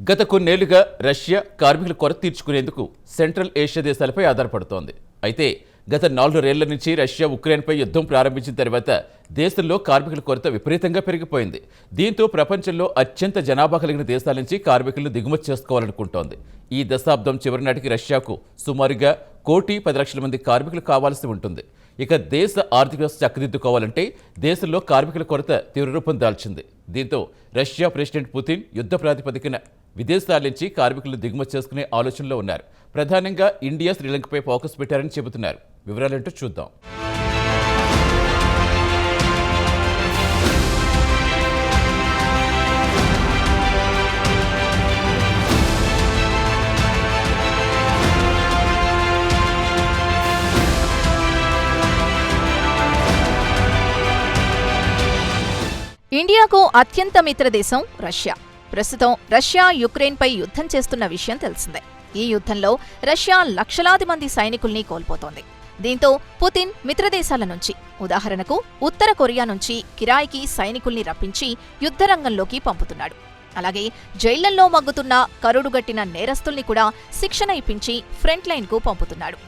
గత కొన్నేళ్లుగా రష్యా కార్మికుల కొరత తీర్చుకునేందుకు సెంట్రల్ ఏషియా దేశాలపై ఆధారపడుతోంది. అయితే గత 4 నుంచి రష్యా ఉక్రెయిన్పై యుద్ధం ప్రారంభించిన తర్వాత దేశంలో కార్మికుల కొరత విపరీతంగా పెరిగిపోయింది. దీంతో ప్రపంచంలో అత్యంత జనాభా కలిగిన దేశాల నుంచి కార్మికులను దిగుమతి చేసుకోవాలనుకుంటోంది. ఈ దశాబ్దం చివరి నాటికి రష్యాకు సుమారుగా 1,10,00,000 మంది కార్మికులు కావాల్సి ఉంటుంది. ఇక దేశ ఆర్థిక వ్యవస్థ చక్కదిద్దుకోవాలంటే దేశంలో కార్మికుల కొరత తీవ్రరూపం దాల్చింది. దీంతో రష్యా ప్రెసిడెంట్ పుతిన్ యుద్ధ ప్రాతిపదికన విదేశాల నుంచి కార్మికులను దిగుమతి చేసుకునే ఆలోచనలో ఉన్నారు. ప్రధానంగా ఇండియా, శ్రీలంకపై ఫోకస్ పెట్టారని చెబుతున్నారు. వివరాలేంటో చూద్దాం. ఇండియాకు అత్యంత మిత్ర దేశం రష్యా. ప్రస్తుతం రష్యా యుక్రెయిన్పై యుద్ధం చేస్తున్న విషయం తెలిసిందే. ఈ యుద్ధంలో రష్యా లక్షలాది మంది సైనికుల్ని కోల్పోతోంది. దీంతో పుతిన్ మిత్రదేశాల నుంచి, ఉదాహరణకు ఉత్తర కొరియా నుంచి కిరాయికి సైనికుల్ని రప్పించి యుద్ధరంగంలోకి పంపుతున్నాడు. అలాగే జైళ్లల్లో మగ్గుతున్న కరుడుగట్టిన నేరస్తుల్ని కూడా శిక్షణ ఇప్పించి ఫ్రంట్ లైన్కు పంపుతున్నాడు.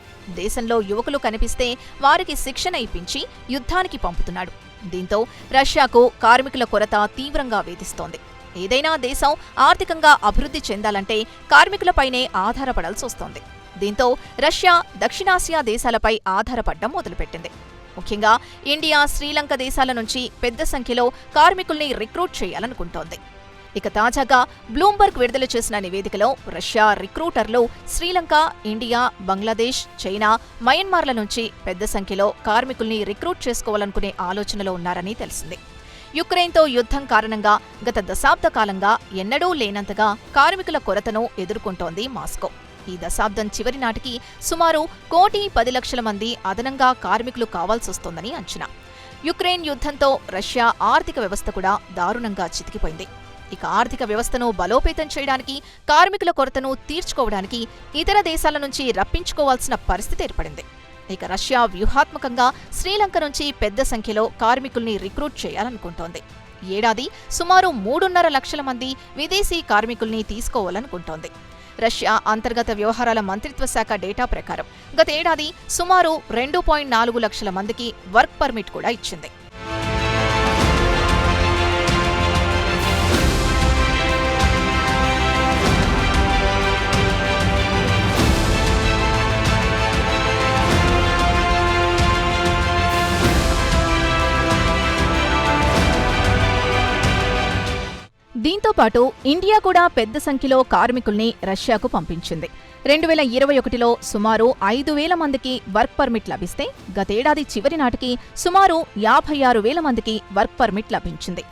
దేశంలో యువకులు కనిపిస్తే వారికి శిక్షణ ఇప్పించి యుద్ధానికి పంపుతున్నాడు. దీంతో రష్యాకు కార్మికుల కొరత తీవ్రంగా వేధిస్తోంది. ఏదైనా దేశం ఆర్థికంగా అభివృద్ధి చెందాలంటే కార్మికులపైనే ఆధారపడాల్సొస్తోంది. దీంతో రష్యా దక్షిణాసియా దేశాలపై ఆధారపడడం మొదలుపెట్టింది. ముఖ్యంగా ఇండియా, శ్రీలంక దేశాల నుంచి పెద్ద సంఖ్యలో కార్మికుల్ని రిక్రూట్ చేయాలనుకుంటోంది. ఇక తాజాగా బ్లూంబర్గ్ విడుదల చేసిన నివేదికలో Russia recruiters Sri Lanka, India, Bangladesh, China, మయన్మార్ల నుంచి పెద్ద సంఖ్యలో కార్మికుల్ని రిక్రూట్ చేసుకోవాలనుకునే ఆలోచనలో ఉన్నారని తెలిసింది. యుక్రెయిన్తో యుద్ధం కారణంగా గత దశాబ్ద కాలంగా ఎన్నడూ లేనంతగా కార్మికుల కొరతను ఎదుర్కొంటోంది మాస్కో. ఈ దశాబ్దం చివరి నాటికి సుమారు 1,10,00,000 మంది అదనంగా కార్మికులు కావాల్సొస్తోందని అంచనా. యుక్రెయిన్ యుద్ధంతో రష్యా ఆర్థిక వ్యవస్థ కూడా దారుణంగా చితికిపోయింది. ఇక ఆర్థిక వ్యవస్థను బలోపేతం చేయడానికి, కార్మికుల కొరతను తీర్చుకోవడానికి ఇతర దేశాల నుంచి రప్పించుకోవాల్సిన పరిస్థితి ఏర్పడింది. ఇక రష్యా వ్యూహాత్మకంగా శ్రీలంక నుంచి పెద్ద సంఖ్యలో కార్మికుల్ని రిక్రూట్ చేయాలనుకుంటోంది. ఏడాది సుమారు 3.5 లక్షల మంది విదేశీ కార్మికుల్ని తీసుకోవాలనుకుంటోంది. రష్యా అంతర్గత వ్యవహారాల మంత్రిత్వ శాఖ డేటా ప్రకారం గతేడాది సుమారు 2.4 లక్షల మందికి వర్క్ పర్మిట్ కూడా ఇచ్చింది. దీంతో పాటు ఇండియా కూడా పెద్ద సంఖ్యలో కార్మికుల్ని రష్యాకు పంపించింది. 2021లో సుమారు 5,000 మందికి వర్క్ పర్మిట్ లభిస్తే గతేడాది చివరి నాటికి సుమారు 56,000 మందికి వర్క్ పర్మిట్ లభించింది.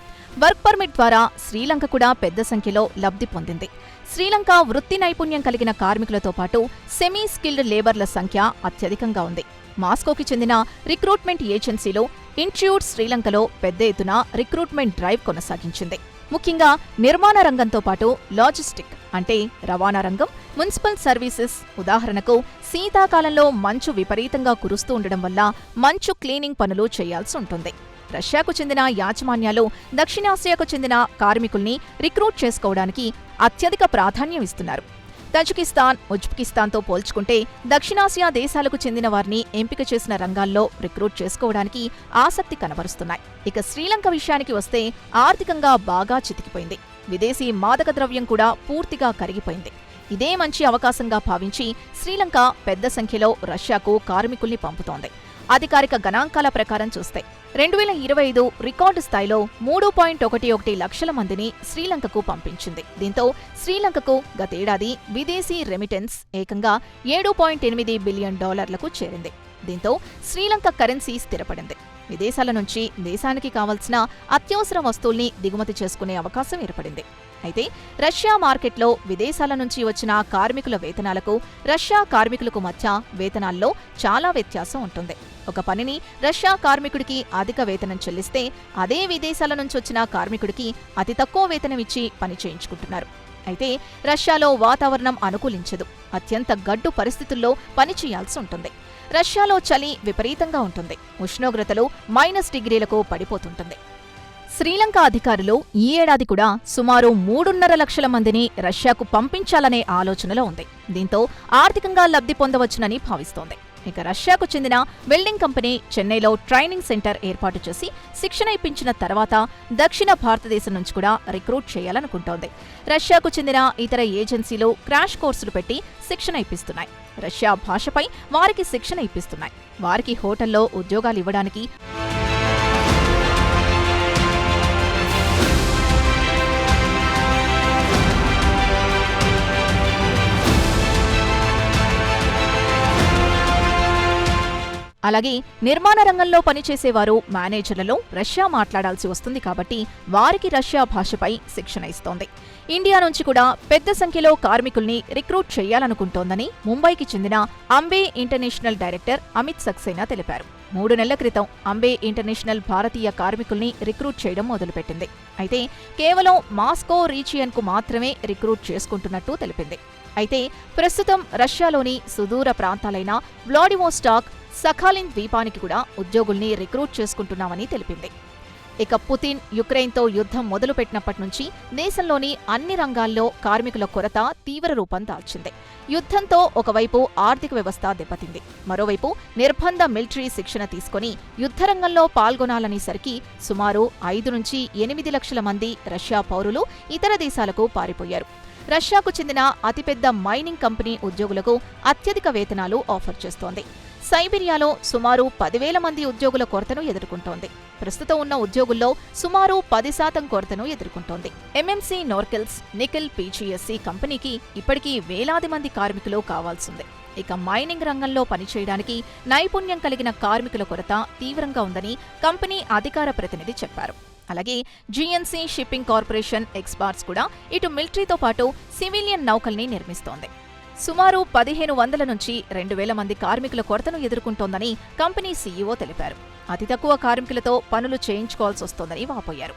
వర్క్ పర్మిట్ ద్వారా శ్రీలంక కూడా పెద్ద సంఖ్యలో లబ్ధి పొందింది. శ్రీలంక వృత్తి నైపుణ్యం కలిగిన కార్మికులతో పాటు సెమీ స్కిల్డ్ లేబర్ల సంఖ్య అత్యధికంగా ఉంది. మాస్కోకి చెందిన రిక్రూట్మెంట్ ఏజెన్సీలో ఇన్స్టిట్యూట్ శ్రీలంకలో పెద్ద ఎత్తున రిక్రూట్మెంట్ డ్రైవ్ కొనసాగించింది. ముఖ్యంగా నిర్మాణ రంగంతో పాటు లాజిస్టిక్ అంటే రవాణా రంగం, మున్సిపల్ సర్వీసెస్, ఉదాహరణకు శీతాకాలంలో మంచు విపరీతంగా కురుస్తూ ఉండడం వల్ల మంచు క్లీనింగ్ పనులు చేయాల్సి ఉంటుంది. రష్యాకు చెందిన యాజమాన్యాలు దక్షిణాసియాకు చెందిన కార్మికుల్ని రిక్రూట్ చేసుకోవడానికి అత్యధిక ప్రాధాన్యం ఇస్తున్నారు. తజికిస్తాన్, ఉజ్బెకిస్తాన్తో పోల్చుకుంటే దక్షిణాసియా దేశాలకు చెందిన వారిని ఎంపిక చేసిన రంగాల్లో రిక్రూట్ చేసుకోవడానికి ఆసక్తి కనబరుస్తున్నాయి. ఇక శ్రీలంక విషయానికి వస్తే ఆర్థికంగా బాగా చితికిపోయింది. విదేశీ మాదక ద్రవ్యం కూడా పూర్తిగా కరిగిపోయింది. ఇదే మంచి అవకాశంగా భావించి శ్రీలంక పెద్ద సంఖ్యలో రష్యాకు కార్మికుల్ని పంపుతోంది. అధికారిక గణాంకాల ప్రకారం చూస్తే 2025 రికార్డు స్థాయిలో 3.11 లక్షల మందిని శ్రీలంకకు పంపించింది. దీంతో శ్రీలంకకు గతేడాది విదేశీ రెమిటెన్స్ ఏకంగా $7.8 బిలియన్ చేరింది. దీంతో శ్రీలంక కరెన్సీ స్థిరపడింది. విదేశాల నుంచి దేశానికి కావలసిన అత్యవసర వస్తువుల్ని దిగుమతి చేసుకునే అవకాశం ఏర్పడింది. అయితే రష్యా మార్కెట్లో విదేశాల నుంచి వచ్చిన కార్మికుల వేతనాలకు రష్యా కార్మికులకు మధ్య వేతనాల్లో చాలా వ్యత్యాసం ఉంటుంది. ఒక పనిని రష్యా కార్మికుడికి అధిక వేతనం చెల్లిస్తే అదే విదేశాల నుంచి వచ్చిన కార్మికుడికి అతి తక్కువ వేతనం ఇచ్చి పని చేయించుకుంటున్నారు. అయితే రష్యాలో వాతావరణం అనుకూలించదు. అత్యంత గడ్డు పరిస్థితుల్లో పనిచేయాల్సి ఉంటుంది. రష్యాలో చలి విపరీతంగా ఉంటుంది. ఉష్ణోగ్రతలు -డిగ్రీలకు పడిపోతుంటుంది. శ్రీలంక అధికారులు ఈ ఏడాది కూడా సుమారు 3.5 లక్షల మందిని రష్యాకు పంపించాలనే ఆలోచనలో ఉంది. దీంతో ఆర్థికంగా లబ్ధి పొందవచ్చునని భావిస్తోంది. ఇక రష్యాకు చెందిన వెల్డింగ్ కంపెనీ చెన్నైలో ట్రైనింగ్ సెంటర్ ఏర్పాటు చేసి శిక్షణ ఇప్పించిన తర్వాత దక్షిణ భారతదేశం నుంచి కూడా రిక్రూట్ చేయాలనుకుంటోంది. రష్యాకు చెందిన ఇతర ఏజెన్సీలు క్రాష్ కోర్సులు పెట్టి శిక్షణ ఇప్పిస్తున్నాయి. రష్యా భాషపై వారికి శిక్షణ ఇప్పిస్తున్నాయి. వారికి హోటల్లో ఉద్యోగాలు ఇవ్వడానికి అలాగే నిర్మాణ రంగంలో పనిచేసేవారు మేనేజర్లలో రష్యా మాట్లాడాల్సి వస్తుంది కాబట్టి వారికి రష్యా భాషపై శిక్షణ ఇస్తోంది. ఇండియా నుంచి కూడా పెద్ద సంఖ్యలో కార్మికుల్ని రిక్రూట్ చేయాలనుకుంటోందని ముంబైకి చెందిన అంబే ఇంటర్నేషనల్ డైరెక్టర్ అమిత్ సక్సేనా తెలిపారు. 3 నెలల క్రితం అంబే ఇంటర్నేషనల్ భారతీయ కార్మికుల్ని రిక్రూట్ చేయడం మొదలుపెట్టింది. అయితే కేవలం మాస్కో రీజియన్కు మాత్రమే రిక్రూట్ చేసుకుంటున్నట్టు తెలిపింది. అయితే ప్రస్తుతం రష్యాలోని సుదూర ప్రాంతాలైన వ్లాడివోస్టాక్, సఖాలిన్ ద్వీపానికి కూడా ఉద్యోగుల్ని రిక్రూట్ చేసుకుంటున్నామని తెలిపింది. ఇక పుతిన్ యుక్రెయిన్తో యుద్ధం మొదలుపెట్టినప్పటి నుంచి దేశంలోని అన్ని రంగాల్లో కార్మికుల కొరత తీవ్ర రూపం దాల్చింది. యుద్ధంతో ఒకవైపు ఆర్థిక వ్యవస్థ దెబ్బతింది, మరోవైపు నిర్బంధ మిలిటరీ శిక్షణ తీసుకుని యుద్ధరంగంలో పాల్గొనాలనేసరికి సుమారు 5 నుంచి 8 లక్షల మంది రష్యా పౌరులు ఇతర దేశాలకు పారిపోయారు. రష్యాకు చెందిన అతిపెద్ద మైనింగ్ కంపెనీ ఉద్యోగులకు అత్యధిక వేతనాలు ఆఫర్ చేస్తోంది. సైబీరియాలో సుమారు 10,000 మంది ఉద్యోగుల కొరతను ఎదుర్కొంటోంది. ప్రస్తుతం ఉన్న ఉద్యోగుల్లో సుమారు 10% కొరతను ఎదుర్కొంటోంది. ఎంఎంసీ నోర్కెల్స్ నికెల్ పీజీఎస్సీ కంపెనీకి ఇప్పటికీ వేలాది మంది కార్మికులు కావాల్సింది. ఇక మైనింగ్ రంగంలో పనిచేయడానికి నైపుణ్యం కలిగిన కార్మికుల కొరత తీవ్రంగా ఉందని కంపెనీ అధికార ప్రతినిధి చెప్పారు. అలాగే జీఎన్సీ షిప్పింగ్ కార్పొరేషన్ ఎక్స్పార్ట్స్ కూడా ఇటు మిలిటరీతో పాటు సివిలియన్ నౌకల్ని నిర్మిస్తోంది. సుమారు 1,500 నుంచి 2,000 మంది కార్మికుల కొరతను ఎదుర్కొంటోందని కంపెనీ సీఈఓ తెలిపారు. అతి తక్కువ కార్మికులతో పనులు చేయించుకోవాల్సొస్తోందని వాపోయారు.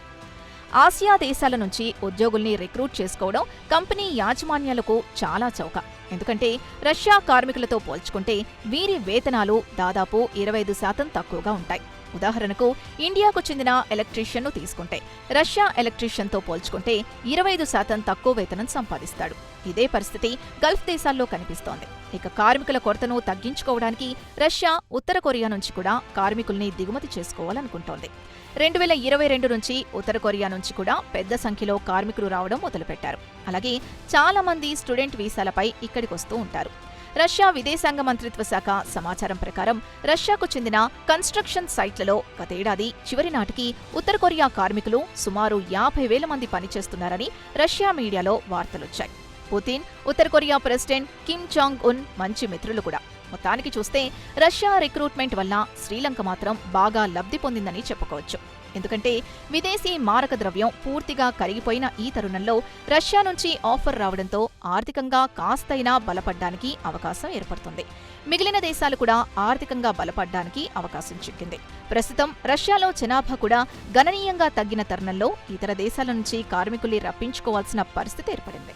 ఆసియా దేశాల నుంచి ఉద్యోగుల్ని రిక్రూట్ చేసుకోవడం కంపెనీ యాజమాన్యాలకు చాలా చౌక. ఎందుకంటే రష్యా కార్మికులతో పోల్చుకుంటే వీరి వేతనాలు దాదాపు 25% తక్కువగా ఉంటాయి. ఉదాహరణకు ఇండియాకు చెందిన ఎలక్ట్రీషియన్ను తీసుకుంటే రష్యా ఎలక్ట్రీషియన్తో పోల్చుకుంటే 25% తక్కువ వేతనం సంపాదిస్తాడు. ఇదే పరిస్థితి గల్ఫ్ దేశాల్లో కనిపిస్తోంది. ఇక కార్మికుల కొరతను తగ్గించుకోవడానికి రష్యా ఉత్తర కొరియా నుంచి కూడా కార్మికుల్ని దిగుమతి చేసుకోవాలనుకుంటోంది. 2022 నుంచి ఉత్తర కొరియా నుంచి కూడా పెద్ద సంఖ్యలో కార్మికులు రావడం మొదలుపెట్టారు. అలాగే చాలా మంది స్టూడెంట్ వీసాలపై ఇక్కడికొస్తూ ఉంటారు. రష్యా విదేశాంగ మంత్రిత్వ శాఖ సమాచారం ప్రకారం రష్యాకు చెందిన కన్స్ట్రక్షన్ సైట్లలో గతేడాది చివరి నాటికి ఉత్తర కొరియా కార్మికులు సుమారు 50,000 మంది పనిచేస్తున్నారని రష్యా మీడియాలో వార్తలొచ్చాయి. పుతిన్, ఉత్తర Korea president Kim Jong Un మంచి మిత్రులు కూడా. మొత్తానికి చూస్తే రష్యా రిక్రూట్మెంట్ వల్ల శ్రీలంక మాత్రం బాగా లబ్ధి పొందిందని చెప్పుకోవచ్చు. ఎందుకంటే విదేశీ మారక ద్రవ్యం పూర్తిగా కరిగిపోయిన ఈ తరుణంలో రష్యా నుంచి ఆఫర్ రావడంతో ఆర్థికంగా కాస్తైనా బలపడ్డానికి అవకాశం ఏర్పడుతుంది. మిగిలిన దేశాలు కూడా ఆర్థికంగా బలపడ్డానికి అవకాశం చిక్కింది. ప్రస్తుతం రష్యాలో జనాభా కూడా గణనీయంగా తగ్గిన తరుణంలో ఇతర దేశాల నుంచి కార్మికుల్ని రప్పించుకోవాల్సిన పరిస్థితి ఏర్పడింది.